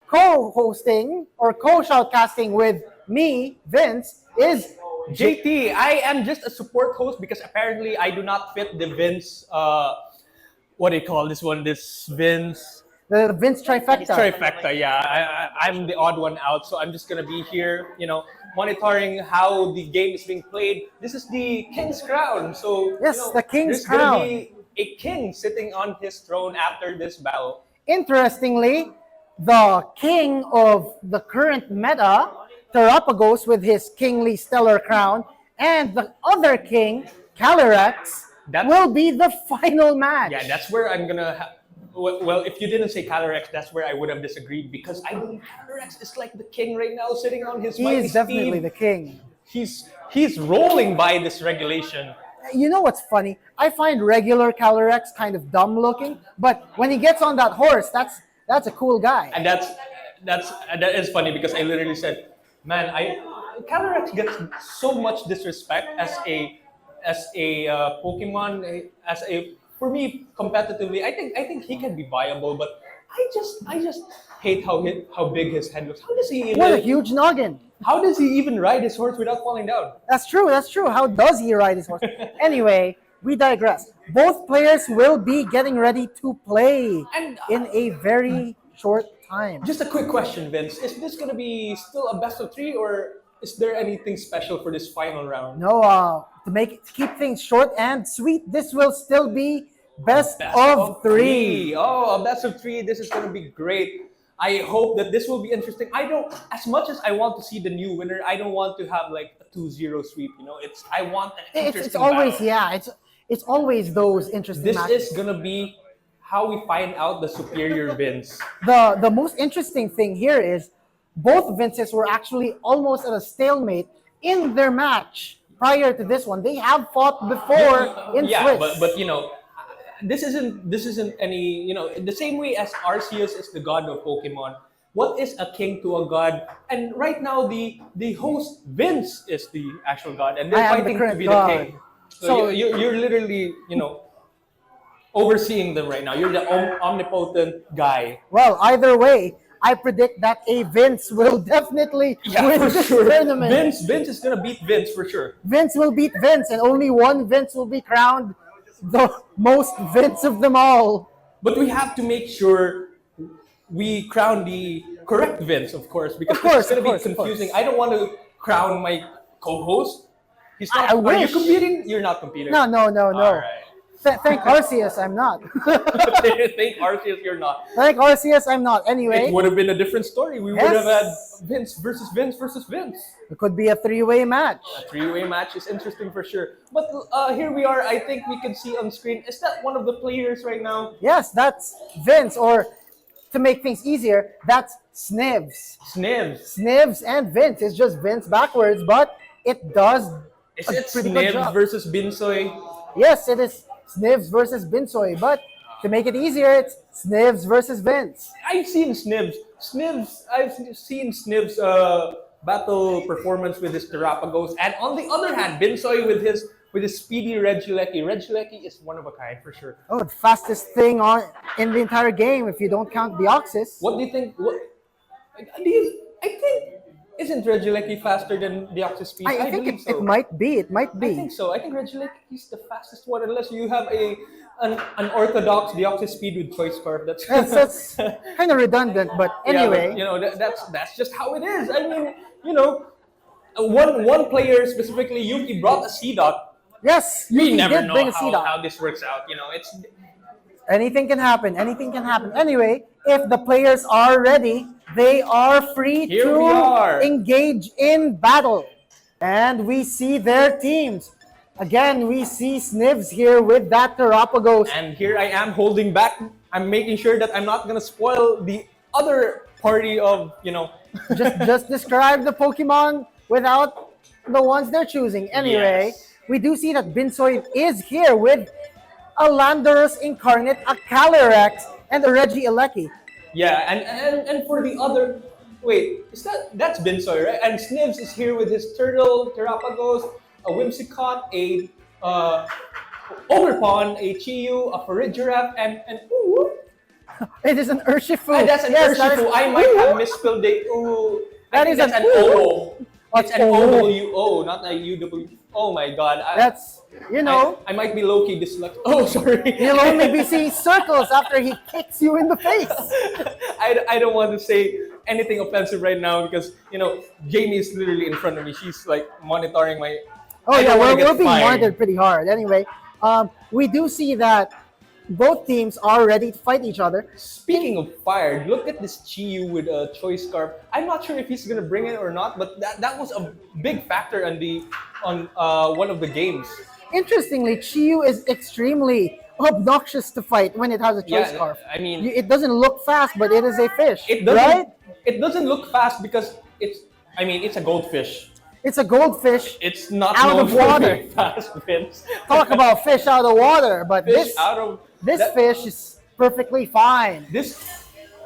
co-hosting or co-shoutcasting with me, Vince, is JT. I am just a support host because apparently I do not fit the Vinz. What do you call this one? This Vinz. the Vince trifecta. Trifecta, yeah. I'm the odd one out, so I'm just gonna be here, monitoring how the game is being played. This is the King's Crown, so Yes, the King's there's gonna Crown. be a king sitting on his throne after this battle. Interestingly, the king of the current meta, 𝗏𝗏𝗄𝐻 with his kingly stellar crown, and the other king, Calyrex, will be the final match. Yeah, that's where I'm gonna. Well, if you didn't say Calyrex, that's where I would have disagreed because I believe Calyrex is like the king right now, sitting on his He mighty is definitely steed. the king. He's rolling by this regulation. You know what's funny? I find regular Calyrex kind of dumb looking, but when he gets on that horse, that's a cool guy. And that is funny because I literally said, man, Calyrex gets so much disrespect as a Pokemon, for me competitively. I think he can be viable, but I just hate how big his head looks. How does he What a huge noggin! How does he even ride his horse without falling down? That's true. How does he ride his horse? Anyway, we digress. Both players will be getting ready to play in a very short time. Just a quick question, Vince. Is this gonna be still a best of 3, or is there anything special for this final round? No, to keep things short and sweet, this will still be best of 3. Oh, a best of 3. This is gonna be great. I hope that this will be interesting. As much as I want to see the new winner, I don't want to have like a 2-0 sweep. I want an interesting It's always battle. it's always those interesting This matches. is gonna be how we find out the superior Vince. The most interesting thing here is both Vinces were actually almost at a stalemate in their match prior to this one. They have fought before in Yeah, Swiss. but this isn't any, the same way as Arceus is the god of Pokemon. What is a king to a god? And right now the host Vince is the actual god, and they're I am the fighting to current be god. the king. So you're literally overseeing them right now. You're the omnipotent guy. Well, either way, I predict that a Vince will definitely win for this sure. tournament. Vince is gonna beat Vince for sure. Vince will beat Vince, and only one Vince will be crowned the most Vince of them all. But we have to make sure we crown the correct Vince, of course, because Of course, it's going of to be course, of confusing. course. I don't want to crown my co-host. He's not. I Are you wish. competing? You're not competing. No. All right. Thank Arceus, I'm not. Thank Arceus, you're not. Thank Arceus, I'm not. Anyway, It would have been a different story. We would Yes. have had Vince versus Vince versus Vince. it could be a 3-way match. A 3-way match is interesting for sure. But here we are. I think we can see on screen. Is that one of the players right now? Yes, that's Vince, or to make things easier, that's Znivs. Znivs. Znivs and Vince. It's just Vince backwards, but it does Is a it pretty good Znivs job. versus Binsoy? Yes, it is Znivs versus Binsoy, but to make it easier, it's Znivs versus Vince. I've seen Znivs. I've seen Znivs' battle performance with his 𝗏𝗏𝗄𝐻, and on the other hand, Binsoy with his speedy 𝗏𝗏𝗁𝐾. 𝗏𝗏𝗁𝐾 is one of a kind for sure. Oh, the fastest thing in the entire game if you don't count 𝗏𝗏𝗁𝗁𝗁. What do you think? I think isn't 𝗏𝗏𝗁𝗁𝗁𝗁 faster than 𝗏𝗏𝗁𝗁 speed? I think believe it might be. It might I be. think so. I think 𝗏𝗏𝗁𝗁𝗁 is the fastest one, unless you have an orthodox 𝗏𝗏𝗁𝗁 speed with 𝗏𝗏𝗁𝗁. That's kind of redundant, but anyway. Yeah, but, that's just how it is. I mean, one player specifically, Yuki, brought a 𝐶. Yes, We Yuki never did know bring a 𝐶. how this works out. It's Anything can happen. Anything can happen. Anyway, if the players are ready, they are free Here we are. to engage in battle. And we see their teams. Again, we see Znivs here with that 𝗏𝗏𝗄𝗏𝗁. and here I am holding back. I'm making sure that I'm not gonna spoil the other party of just describe the Pokemon without the ones they're choosing. Anyway, Yes. we do see that Binsoy is here with a Landorus incarnate, a Calyrex, and a 𝗏𝗏𝗁𝗁𝗁𝗁. Yeah, and for the other, wait, that's Binsoy, right? And Znivs is here with his turtle, 𝗏𝗏𝗁𝗁𝗁𝗁, a Whimsicott, a Ogerpon, a Chiyu, a Farigiraf, and It is an 𝗔𝗔𝙁. Ah, that's an Yes, that 𝗔𝗔𝙁. is- I might have misspelled the ooh. That I think is that's an an ooh. O. It's an OWO, not a UW. Oh my god. That's, you know, I might be low-key dyslexic. Oh, sorry. he'll only be seeing circles after he kicks you in the face. I don't want to say anything offensive right now because, you know, Jamie is literally in front of me. She's like monitoring my... Oh I yeah, don't wanna get we're being fired. monitored pretty hard. Anyway, we do see that both teams are ready to fight each other. Speaking of fired, look at this Chiyu with a choice scarf. I'm not sure if he's gonna bring it or not, but that was a big factor on one of the games. Interestingly, Chiyu is extremely obnoxious to fight when it has a choice Yeah, scarf. I mean- it doesn't look fast, but it is a fish, It doesn't. right? It doesn't look fast because it's a goldfish. It's a goldfish. It's not Out known of for water. being fast, Vince. Talk about fish out of water, but Fish out of this that- fish is perfectly fine.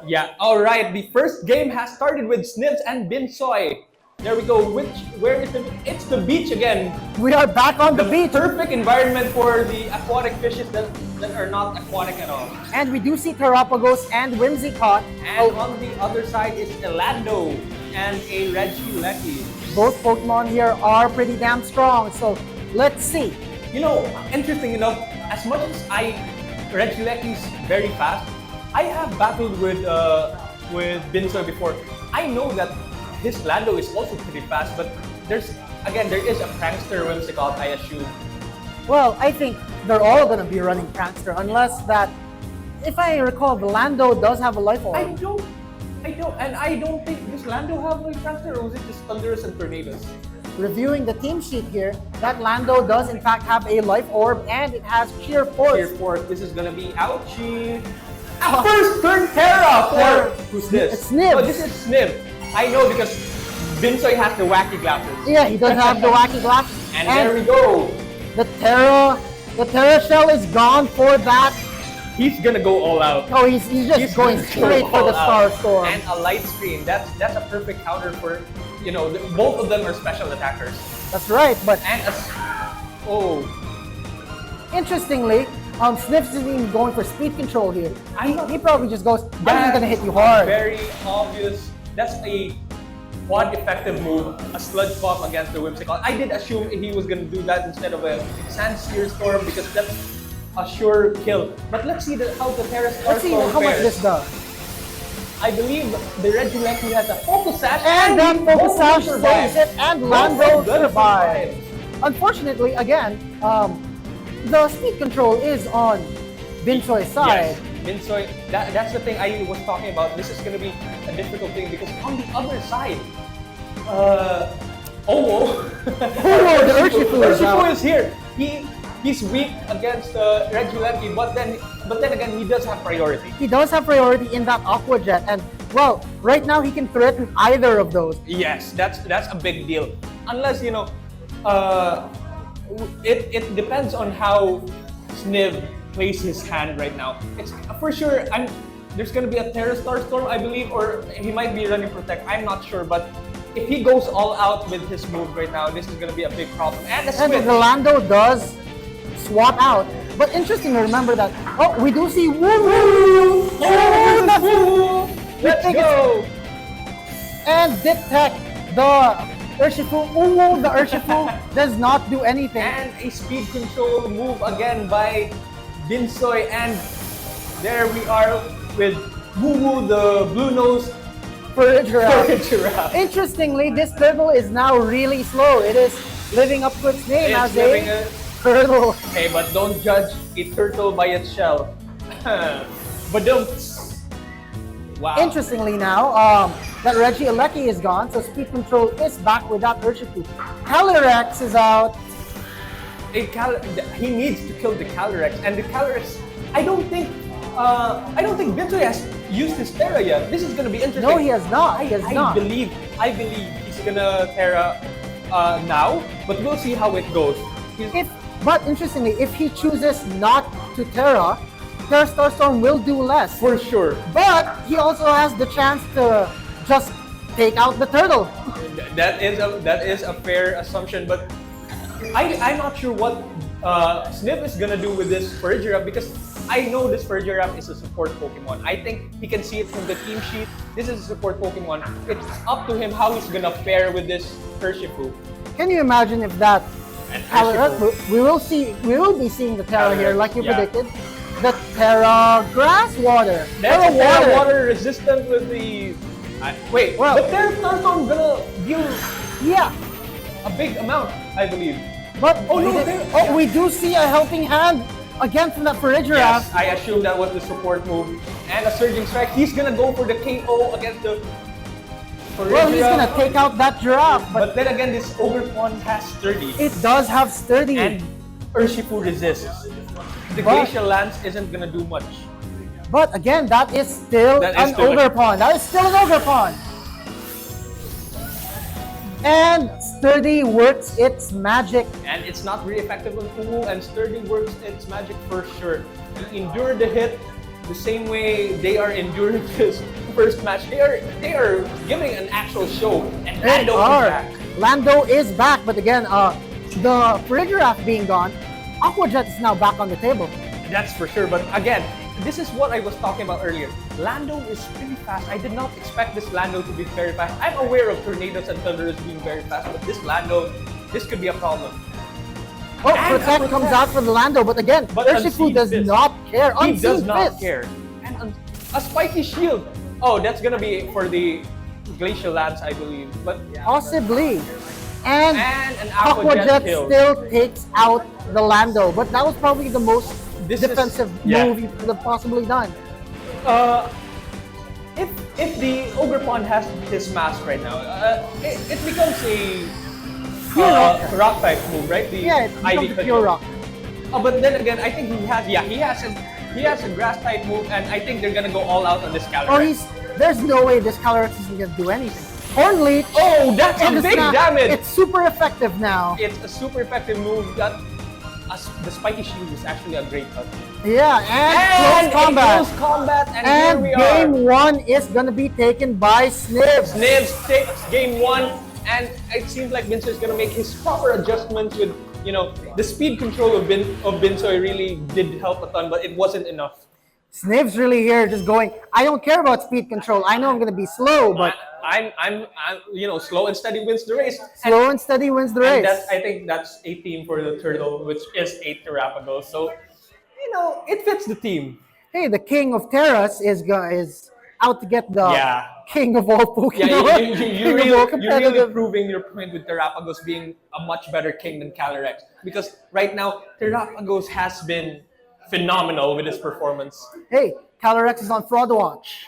Yeah. All right. The first game has started with Znivs and Binsoy. There we go. Where is the? It's the beach again. We are back on the beach, Perfect environment for the aquatic fishes that are not aquatic at all. and we do see 𝗏𝗏𝘁𝙁 and 𝗔𝙬𝙁. And on the other side is 𝗏𝙗𝐵𝐺𝐼 and a 𝗏𝗔𝙬𝙀𝙨. Both Pokemon here are pretty damn strong, so let's see. You know, interesting enough, as much as 𝗏𝗔𝙬𝙀𝙁 is very fast, I have battled with Binsoy before. I know that his Lando is also pretty fast, but there is a prankster 𝗶𝗴𝘀, I assume. Well, I think they're all gonna be running Prankster, unless that, if I recall, the Lando does have a life orb. I don't think does Lando have a prankster, or was it just Thunderous and Tornadoes? Reviewing the team sheet here, that Lando does in fact have a life orb, and it has Cheer Force. Here for this is gonna be 𝗏𝗡𝗆. First turn Terra for who's this? It's Znivs. Oh, this is Znivs. I know because Binsoy has the wacky glasses. Yeah, he does have the wacky glass. And there we go. The Terra shell is gone for that. He's gonna go all out. Oh, he's just going gonna straight go for the all Star out. Storm. And a light screen. That's a perfect counter for, you know, both of them are special attackers. That's right, but And oh, interestingly, Znivs isn't even going for speed control here. He probably just goes, I'm just that's gonna hit you hard. Very obvious. That's a quad effective move, a sludge bomb against the 𝗶𝗴𝘀. I did assume he was gonna do that instead of a Sand Spear Storm because that's a sure kill. But let's see how the Terra Star Let's see Storm how much fares. this does. I believe the 𝗏𝗔𝙬𝙀 has a Focus Sash, And that both Focus of them Sash survive. saves it, and Both Lando of them survives. Unfortunately, again, the speed control is on Binsoy's side. Yes, Binsoy, that's the thing I was talking about. This is going to be a difficult thing because on the other side, Owo, the 𝗔𝗔𝙁 is out. is here. He's weak against 𝗏𝗔𝙬𝙀, but then again, he does have priority. He does have priority in that Aqua Jet, and well, right now he can threaten either of those. Yes, that's a big deal. Unless, you know, it depends on how Znivs plays his hand right now. It's for sure. There's gonna be a Terra Star Storm, I believe, or he might be running Protect. I'm not sure, but if he goes all out with his move right now, this is gonna be a big problem. And a And switch. the Lando does swap out. But interesting to remember that, oh, we do see woo! Let's go! And Dip Tech, the 𝗔𝗔𝙁 does not do anything. And a speed control move again by Binsoy, and there we are with Woo the blue nose Giraffe. Interestingly, this turtle is now really slow. It is living up to its name It's as living a a- turtle. Hey, but don't judge a turtle by its shell. But don't. Wow. Interestingly now, that 𝗏𝗔𝙁𝙀 is gone, so speed control is back with that 𝗔𝗔𝙁. Calyrex is out. He needs to kill the Calyrex, and the Calyrex. I don't think Binsoy has used his Terra yet. This is gonna be interesting. No, he has not. He has not. I believe he's gonna Terra now, but we'll see how it goes. But interestingly, if he chooses not to Terra Star Storm will do less. For sure. But he also has the chance to just take out the turtle. That is a fair assumption, but I'm not sure what Znivs is gonna do with this 𝗏𝗏𝘀 because I know this Perjurap is a support Pokemon. I think he can see it from the team sheet. This is a support Pokemon. It's up to him how he's gonna pair with this Urshifu. Can you imagine if that And Calyrex, Urshifu. we will be seeing the Terra here, like you Yeah. predicted. The Terra Grass Water. Terra water resistant with the. Wait, Well- but Terra Turtle gonna deal Yeah, a big amount, I believe. but Oh, no, we do see a helping hand again from that Perjurap. Yes, I assume that was the support move. And a Surging Strike. He's gonna go for the KO against the. Well, he's gonna take out that giraffe, but But then again, this Overpond has sturdy. it does have sturdy. And Urshifu resists. The But- Glacial Lance isn't gonna do much. But again, that is still That is an still ogre pawn. That is still an ogre pawn. And sturdy works its magic. And it's not really effective on Fumu, and Sturdy works its magic for sure. You endure the hit the same way they are enduring this first match. They are giving an actual show, and They Lando are. is back. Lando is back, but again, the Perjurap being gone, 𝙁𝙁𝙤𝙁 is now back on the table. That's for sure. But again, this is what I was talking about earlier. Lando is pretty fast. I did not expect this Lando to be very fast. I'm aware of Tornadoes and Thunderous being very fast, but this Lando, this could be a problem. Oh, And Protect comes out for the Lando, but again, But Urshifu Unseen does Fist. not care. He Unseen does not Fist. care. And a spiky shield. Oh, that's gonna be for the Glacial Lance, I believe. But Possibly. And an 𝙁𝙁𝙤𝙁 kill. still takes out the Lando, but that was probably the most This is- defensive yeah. move he could have possibly done. If the Ogre Pond has his mask right now, it becomes a Pure rock. rock type move, right? The Yeah, it Ivy becomes a Cudgel. pure rock. Oh, but then again, I think he has a grass type move, and I think they're gonna go all out on this Calyrex. Oh, there's no way this Calyrex isn't gonna do anything. Horn Leech. Oh, that's a and big not- damage! It's super effective now. It's a super effective move. That the spiky shield is actually a great touch. Yeah, and close combat. Close combat, and And here we are. game one is gonna be taken by Znivs. Znivs takes game one, and it seems like Binsoy is gonna make his proper adjustments with, the speed control of Binsoy really did help a ton, but it wasn't enough. Znivs really here just going, I don't care about speed control. I know I'm gonna be slow, but I'm slow and steady wins the race. slow and steady wins the And race. I think that's a theme for the turtle, which is 8 𝗏𝗄𝐺. So, it fits the team. Hey, the king of Terras is out to get the Yeah. king of all Pokemon. Yeah, King you're of all really competitive. proving your point with 𝗏𝗏𝐺 being a much better king than Calyrex. Because right now, 𝗏𝗏𝐺 has been phenomenal with his performance. Hey, Calyrex is on fraud watch.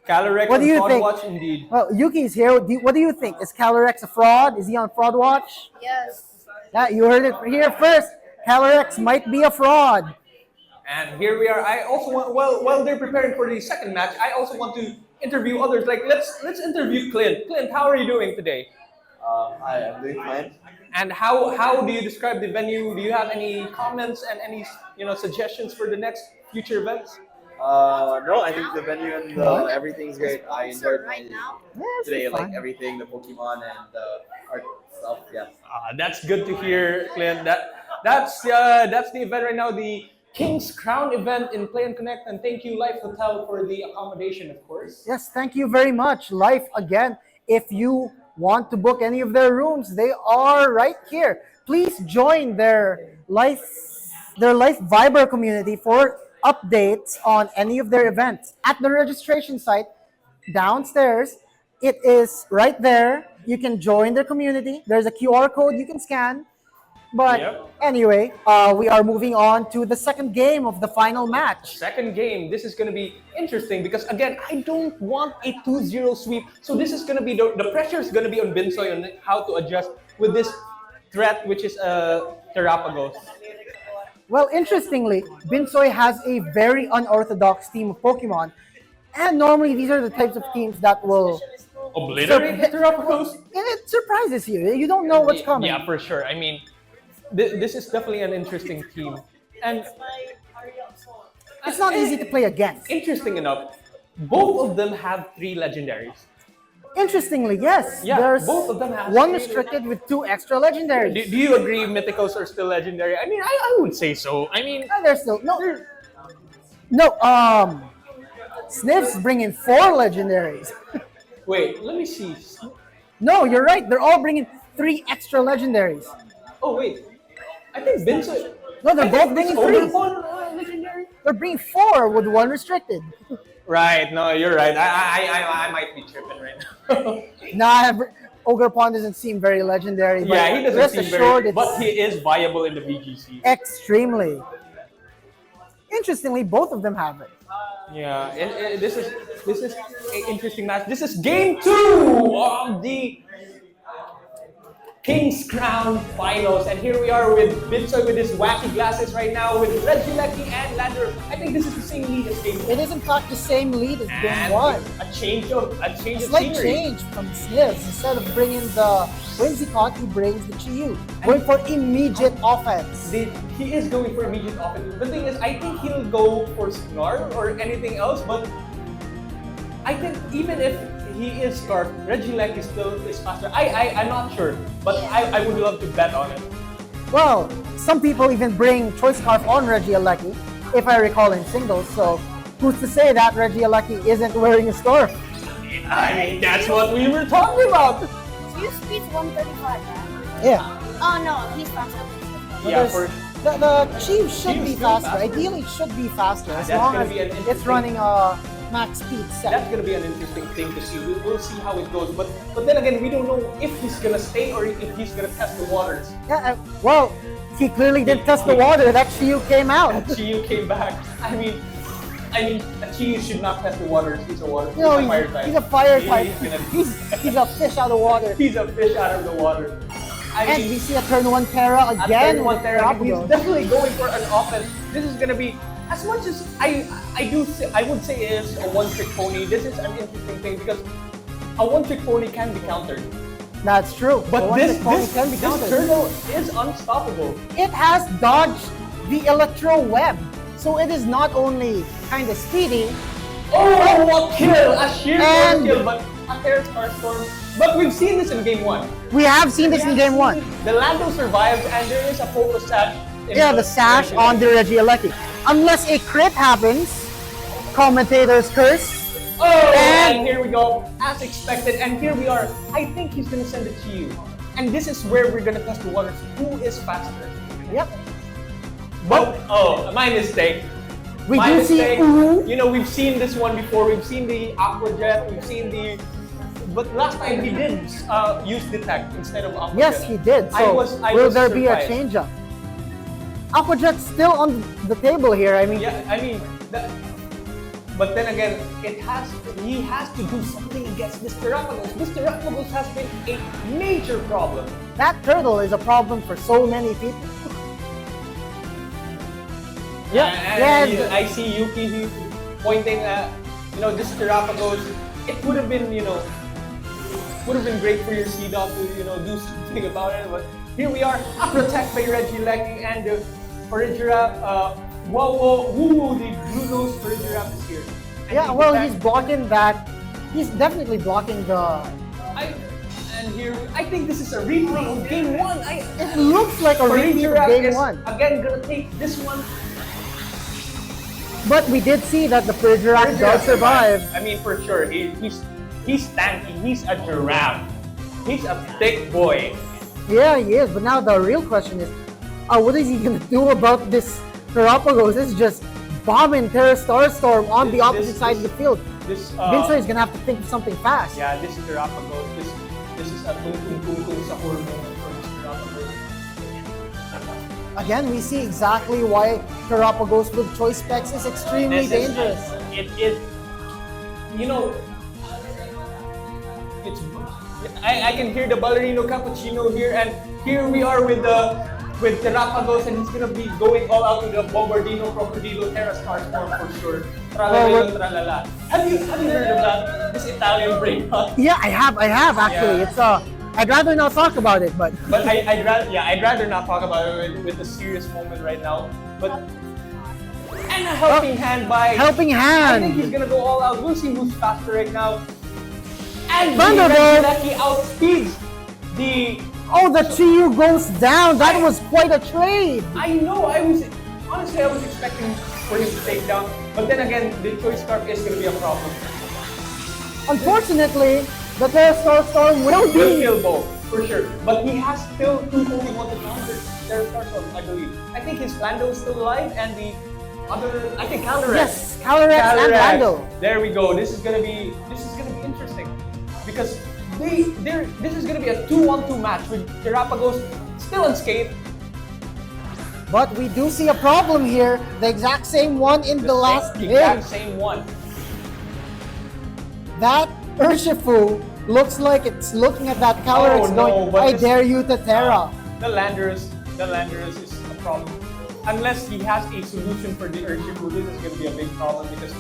Calyrex What do you on think? Watch indeed. Well, Yuki's here. What do you think? Is Calyrex a fraud? Is he on fraud watch? Yes. Yeah, you heard it here first. Calyrex might be a fraud. And here we are. I also want, while they're preparing for the second match, I also want to interview others. Like let's interview Clint. Clint, how are you doing today? Hi, I'm doing fine. And how do you describe the venue? Do you have any comments and any suggestions for the next future events? No, I think the venue and everything's great. I enjoyed my today, like everything, the Pokemon and the art stuff. Yeah. That's good to hear, Clint. That's the event right now, the King's Crown event in Play and Connect. And thank you, Life Hotel, for the accommodation, of course. Yes, thank you very much. Life again. If you want to book any of their rooms, they are right here. Please join their Life Viber community for updates on any of their events. At the registration site downstairs, it is right there. You can join their community. There's a QR code you can scan. But Yep. anyway, we are moving on to the second game of the final match. Second game, this is going to be interesting because, again, I don't want a 2-0 sweep. So this is going to be, the pressure is going to be on Binsoy on how to adjust with this threat, which is 𝗏𝗏𝐺. Well, interestingly, Binsoy has a very unorthodox team of Pokemon. And normally these are the types of teams that will... Obliterate 𝗏𝗏𝐺? It surprises you. You don't know what's coming. Yeah, for sure. I mean, this is definitely an interesting team. And It's not easy to play against. interesting enough, both of them have 3 legendaries. Interestingly, yes. Yeah, There's both of them have one stayed. restricted with 2 extra legendaries. Do you agree Mythicals are still legendary? I mean, I would say so. I mean, And there's still no. Znivs bringing 4 legendaries. wait, let me see. No, you're right. They're all bringing 3 extra legendaries. Oh wait, I think Binsoy. No, they're both bringing 3. Legendary. They're bringing 4 with 1 restricted. Right. No, you're right. I might be tripping right now. Nah, 𝗲𝗲𝗀 doesn't seem very legendary. But Yeah, he doesn't rest seem assured very, it's but he is viable in the VGC. extremely. Interestingly, both of them have it. Yeah, this is an interesting match. This is game 2 of the King's Crown Finals, and here we are with Binsoy with his wacky glasses right now with 𝗏𝗏𝗏𝗏 and Lander. I think this is the same lead as game 1. It is in fact the same lead as game And 1. a change of Slight scenery. change from Znivs. Instead of bringing the 𝗏𝗏𝗏𝗏, he brings the 𝗏𝗏𝗏. Going for immediate offense. He is going for immediate offense. The thing is, I think he'll go for Snarl or anything else, but I think even if he is Scarf, 𝗏𝗏𝗏𝗏 is faster. I'm not sure, but I would love to bet on it. Well, some people even bring Choice Scarf on 𝗏𝗏𝗏𝗏𝗏, if I recall in singles, so who's to say that 𝗏𝗏𝗏𝗏𝗏𝗏 isn't wearing a scarf? I mean, that's what we were talking about. His speed's 135, right? Yeah. Oh no, he's faster. But Yeah, there's- for the Chief should Chief's be still faster. faster. Ideally, it should be faster as That's long gonna as be an it's interesting- running a max speed set. that's gonna be an interesting thing to see. We'll see how it goes. But then again, we don't know if he's gonna stay or if he's gonna test the waters. Yeah, well, he clearly didn't test the water. That Chiyu came out. Chiyu came back. I mean, Chiyu should not test the waters. He's a water. No, he's a fire type. he's a fire type. He's gonna- He's a fish out of water. He's a fish out of the water. I And mean, we see a turn 1 Terra at again. turn 1 with Terra, he's 𝗏𝗏𝗏𝗏𝗏. definitely going for an offense. This is gonna be as much as I would say it is a one-trick pony. This is an interesting thing because a one-trick pony can be countered. That's true. But The this one-trick pony can be countered. turtle is unstoppable. It has dodged the electro web, so it is not only kind of speedy. Oh, what kill! A sheer And- kill, but a Terra Starstorm. But we've seen this in game 1. We have seen this in game 1. The Lando survived, and there is a focus sash. in Yeah, the sash on the 𝗏𝗏𝗏𝗏𝗏𝗏. Unless a crit happens, commentator's curse. Oh, And- and here we go, as expected, and here we are. I think he's gonna send it to you, and this is where we're gonna test the waters. Who is faster? Yep. But my mistake. We My do see mistake. 𝗏𝗏. You know, we've seen this one before. We've seen the Aqua Jet. We've seen the. But last time he did use Detect instead of Aqua Yes, Jet. he did. So I will was there be a surprised. change-up? Aquajet's still on the table here. I mean, Yeah, I mean, but then again, he has to do something against Mr. 𝗏𝗏𝗏𝗏𝗏. Mr. 𝗏𝗏𝗏𝗏𝗏 has been a major problem. that turtle is a problem for so many people. Yeah, And yeah. I see Yuki pointing at, this 𝗏𝗏𝗏𝗏𝗏. It would have been, would have been great for your C-Dog to, do something about it. But here we are, a protect by 𝗏𝗏𝗏𝗏𝗏, and Parigiraf, woo, the blue nose Parigiraf is here. And Yeah, he well, detect- he's blocking that. He's definitely blocking the. I think this is a replay of game 1. It looks like a repeat of Parigiraf game is 1. again gonna take this one. But we did see that the Parigiraf does survive. I mean, for sure, he's tanky. He's a giraffe. He's a thick boy. Yeah, he is. But now the real question is, what is he gonna do about this 𝗏𝗏𝗏𝗏𝗏? This is just bombing Terra Starstorm on the opposite side of the field. This Binsoy is gonna have to think of something fast. yeah, this is 𝗏𝗏𝗏𝗏𝗏. This is a tung sahur moment for this 𝗏𝗏𝗏𝗏𝗏𝗏. Again, we see exactly why 𝗏𝗏𝗏𝗏𝗏𝗏𝗏 with choice specs is extremely This is- dangerous. It is, it's. I can hear the ballerino cappuccino here, and here we are with 𝗏𝗏𝗏𝗏𝗏𝗏, and he's gonna be going all out with the Bombardino, Crocodilo, Terra Starstorm for sure. Tralala, tralala. Have you heard of that? This Italian brain rot? Yeah, I have actually. Yeah. It's I'd rather not talk about it, but But I'd rather not talk about it with a serious moment right now. But and a helping hand by helping I think he's hand. gonna go all out. We'll see who's faster right now. And Thunderbolt. Reggie outspeeds the... Oh, the Chiyu goes down. That was quite a trade. I know, honestly, I was expecting for him to take down, but then again, the Choice Scarf is going to be a problem. Unfortunately, the Terrastar Storm will Will be. kill both, for sure. But he has still 2 Pokemon to counter Terrastar Storm, I believe. I think his Lando is still alive, and the other, I think Calyrex. Yes, Calyrex and Lando. There we go. This is gonna be interesting because this is gonna be a 2-on-2 match with 𝗏𝗏𝘅 still unscathed. But we do see a problem here. The exact same one in the last The hit. exact same one. That 𝗏𝗏𝘅 looks like it's looking at that Calyrex Oh, no, going, but I this- dare you to Terra. The Landers is a problem. Unless he has a solution for the 𝗏𝗏𝘅, this is gonna be a big problem because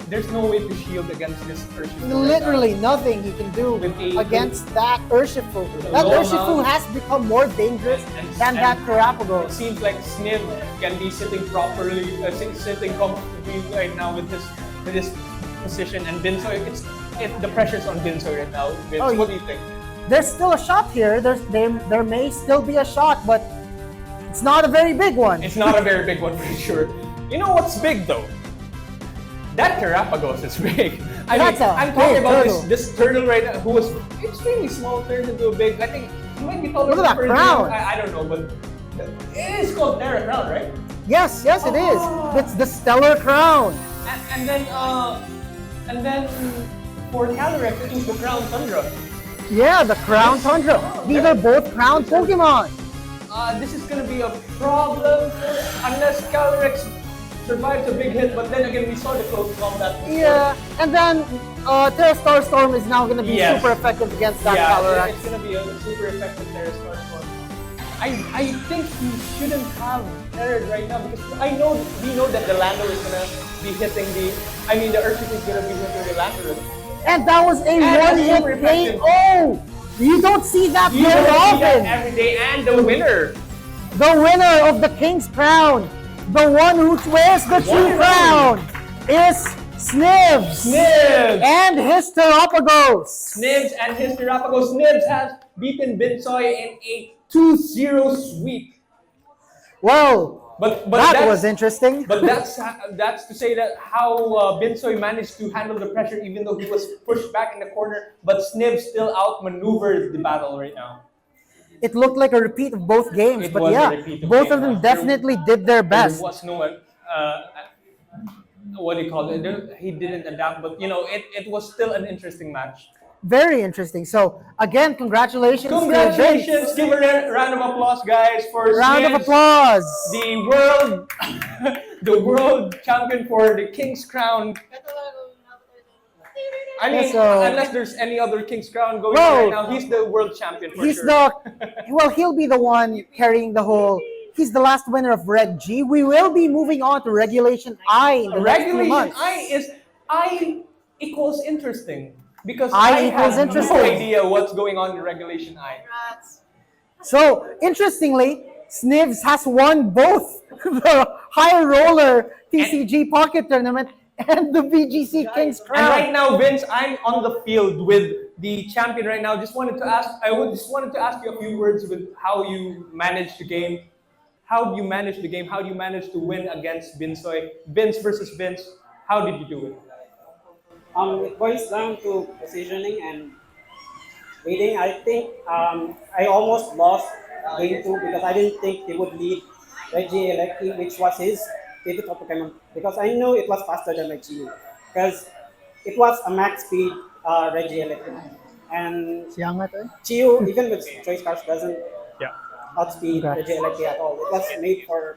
there's no way to shield against this 𝗏𝗏𝘅. Literally nothing he can do With a- against that 𝗏𝗏𝘅. That low 𝗏𝗏𝘅 amount. has become more dangerous than that It 𝗏𝗏𝘅. seems like Znivs can be sitting properly, sitting comfortably right now with his position, and Binsoy, the pressure's on Binsoy right now. Vinz, Oh, what do you think? There's still a shot here. There may still be a shot, but it's not a very big one. It's not a very big one for sure. You know what's big though? That 𝗏𝗏𝘅 is big. That's a I'm talking big about turtle. this turtle right now, who was extremely small, turned into a big. I think he might be taller Look at than that crown. I don't know, but it is called Terra Crown, right? Yes, it is. Oh. It's the stellar crown. And then for Calyrex, it was the Crown Tundra. Yeah, the crown tundra. These are both crown Pokemon. This is gonna be a problem unless Calyrex survives a big hit. But then again, we saw the close combat. before. Yeah, and then Terrastar Storm is now going to be Yes. super effective against that Yeah, Calyrex. it's gonna be a super effective Terrastar Storm. I think he shouldn't have Terran right now because we know that the Lando is gonna be hitting the 𝗏𝗏𝘅 is gonna be hitting the Lando. And that was a that's one-hit super effective. KO! You don't see that You very don't see that often. every day, and the winner. The winner of the King's Crown, the one who wears the true crown, is Znivs. Znivs. And his 𝗏𝗏𝘅. Znivs and his 𝗏𝗏𝘅. Znivs has beaten Binsoy in a 2-0 sweep. Well, But that that's- was interesting. But that's to say that how Binsoy managed to handle the pressure even though he was pushed back in the corner. But Znivs still outmaneuvered the battle right now. It looked like a repeat of both games, It but was a yeah, repeat of both game. of them definitely did their best. There was no one. What do you call it? He didn't adapt, but it was still an interesting match. Very interesting. So again, congratulations. to Congratulations! Vinz. Give a round of applause, guys, for Round of Znivs, applause. the world champion for the King's Crown. I mean, Yeah, so- unless there's any other King's Crown going Well, on right now, he's the world champion for He's sure. he'll be the one carrying the whole. He's the last winner of Reg G. We will be moving on to Regulation I in the next few Regulation months. I equals interesting because I equals have interesting. no idea what's going on in Regulation I. So interestingly, Znivs has won both the High Roller TCG Pocket Tournament and the VGC King's Crown. And right now, Vince, I'm on the field with the champion right now. I just wanted to ask you a few words with how you managed the game. How do you manage the game? How do you manage to win against Binsoy? Vince versus Vince. How did you do it? It boils down to positioning and reading. I think I almost lost game 2 because I didn't think he would lead 𝗏𝗏𝘅, which was his favorite Pokemon, because I knew it was faster than my Chiyu, because it was a max speed 𝗏𝗏𝘅. And Siya nga to eh. Chiyu, even with choice cards, doesn't outspeed Okay. 𝗏𝗏𝘅 at all. It was made for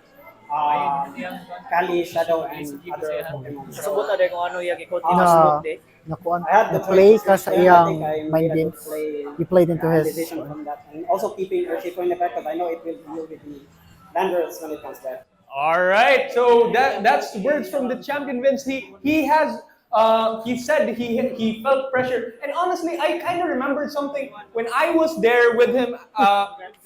Kali, Shadow, and other Pokemon. Sabot na kung ano yung ikaw Na, tinasabot nakuan, I had the na-play choice ka to sa play. I iyang think I mind made a games. good play, You played into his. decision from that, and also keeping 𝗏𝗏𝘅 in the back because I know it will deal with the Landers when it comes back. All right, so that's words from the champion Vince. He said he felt pressure, and honestly, I kind of remembered something when I was there with him.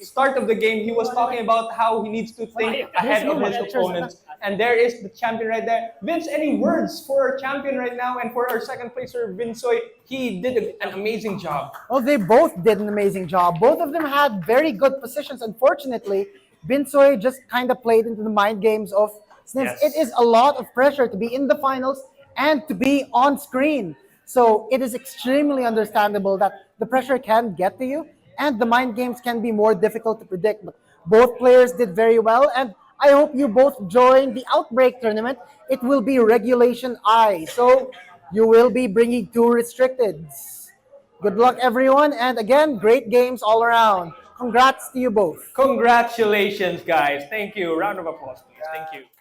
Start of the game, he was talking about how he needs to think ahead of his opponents, And there is the champion right there. Vince, any words for our champion right now and for our second placer, Binsoy? He did an amazing job. Oh, they both did an amazing job. Both of them had very good positions. Unfortunately, Binsoy just kind of played into the mind games of Znivs. Yes. It is a lot of pressure to be in the finals and to be on screen. So it is extremely understandable that the pressure can get to you and the mind games can be more difficult to predict. But both players did very well, and I hope you both join the Outbreak tournament. It will be Regulation I, so you will be bringing 2 restricteds. Good luck, everyone, and again, great games all around. Congrats to you both. Congratulations, guys. Thank you. Round of applause, please. Thank you.